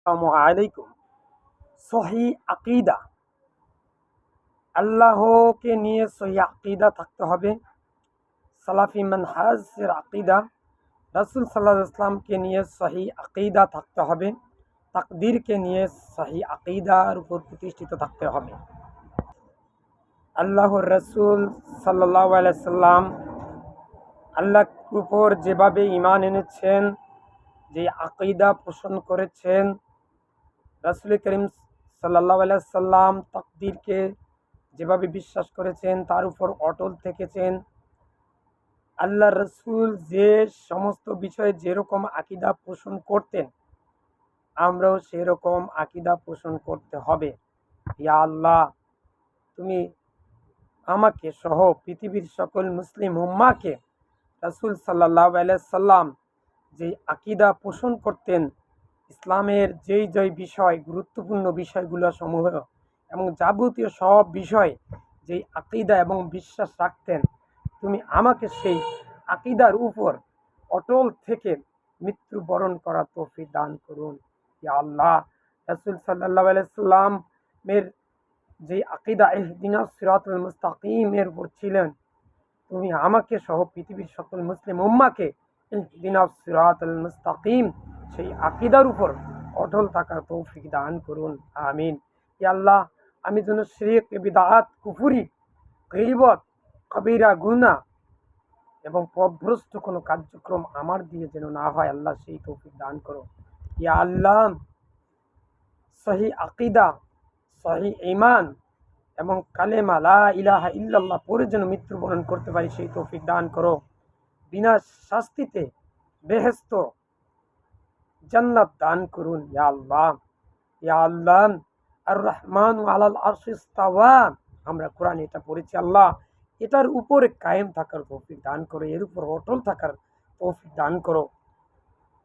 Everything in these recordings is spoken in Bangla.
আসসালামু আলাইকুম। সহি আকিদা, আল্লাহকে নিয়ে সহি আকিদা থাকতে হবে। সালাফি মানহাজের আকিদা, রাসূল সাল্লাল্লাহু আলাইহি ওয়াসাল্লামকে নিয়ে সহি আকিদা থাকতে হবে। তাকদীরকে নিয়ে সহি আকিদার উপর প্রতিষ্ঠিত থাকতে হবে। আল্লাহর রাসূল সাল্লাল্লাহু আলাইহি ওয়াসাল্লাম আল্লাহর উপর যেভাবে ঈমান এনেছেন, যে আকিদা পোষণ করেছেন, রাসূল করিম সাল্লাল্লাহু আলাইহি ওয়াসাল্লাম তাকদীরকে যেভাবে বিশ্বাস করেছেন, তার উপর অটল থেকেছেন। আল্লাহ রসুল যে সমস্ত বিষয়ে যেরকম আকিদা পোষণ করতেন, আমরাও সেরকম আকিদা পোষণ করতে হবে। ইয়া আল্লাহ, তুমি আমাকে সহ পৃথিবীর সকল মুসলিম উম্মাহকে রাসূল সাল্লাল্লাহু আলাইহি সাল্লাম যে আকিদা পোষণ করতেন, ইসলামের যেই বিষয় গুরুত্বপূর্ণ বিষয়গুলো সমূহ এবং যাবতীয় সব বিষয় যেই আকিদা এবং বিশ্বাস রাখতেন, তুমি আমাকে সেই আকিদার উপর অটল থেকে মৃত্যুবরণ করা তৌফিক দান করুন। ইয়া আল্লাহ, রাসূল সাল্লাল্লাহু আলাইহি সাল্লামের যে আকিদা ইহদিনাস সিরাতাল মুস্তাকিমের উপর ছিলেন, তুমি আমাকে সহ পৃথিবীর সকল মুসলিম উম্মাহকে ইহদিনাস সিরাতাল মুস্তাকিম সেই আকিদার উপর অটল থাকার তৌফিক দান করুন। আমিন। ইয়া আল্লাহ, আমি যেন শিরক, বিদআত, কুফরি, গীবত, কবিরা গুনাহ এবং পথভ্রষ্ট কোনো কার্যক্রম আমার দিয়ে যেন না হয়, আল্লাহ সেই তৌফিক দান করো। ইয়া আল্লাহ, সহি আকিদা, সহি ঈমান এবং কালেমা লা ইলাহা ইল্লাল্লাহ পড়ে যেন মৃত্যুবরণ করতে পারি, সেই তৌফিক দান করো। বিনা শাস্তিতে বেহেশত জান্নাত দান করুন। ইয়া আল্লাহ, ইয়া আল্লাহ, আর রহমান আলাল আরশি ইস্তাওয়া, আমরা কোরআন এটা পড়েছি আল্লাহ, এটার উপরে কায়েম থাকার তৌফিক দান করো, এর উপর অটল থাকার তৌফিক দান করো।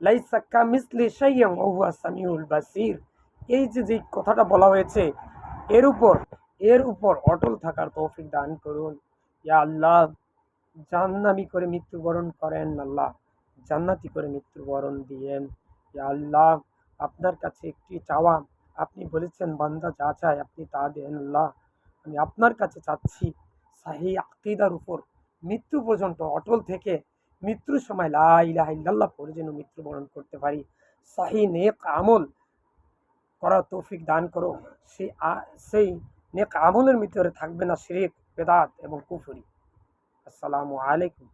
লাইসা কামিসলি শাইয়্যুন ওয়া হুয়া সামিউল বাসীর, এই যে কথাটা বলা হয়েছে, এর উপর অটল থাকার তৌফিক দান করুন। ইয়া আল্লাহ, জাহান্নামী করে মৃত্যুবরণ করেন আল্লাহ, জান্নাতি করে মৃত্যুবরণ দিয়েন। ইয়া আল্লাহ, আপনার কাছে একটি চাওয়া, আপনি বলেছেন বান্দা যা চায় আপনি তা দেন। আল্লাহ, আমি আপনার কাছে চাচ্ছি সহিহ আকীদার উপর মৃত্যু পর্যন্ত অটল থেকে মৃত্যুর সময় লা ইলাহা ইল্লাল্লাহ পড়ে যেন মৃত্যুবরণ করতে পারি। সহিহ নেক আমল করার তৌফিক দান করো। সেই নেক আমলের ভিতরে থাকবে না শিরক, বেদাত এবং কুফরি। আসসালামু আলাইকুম।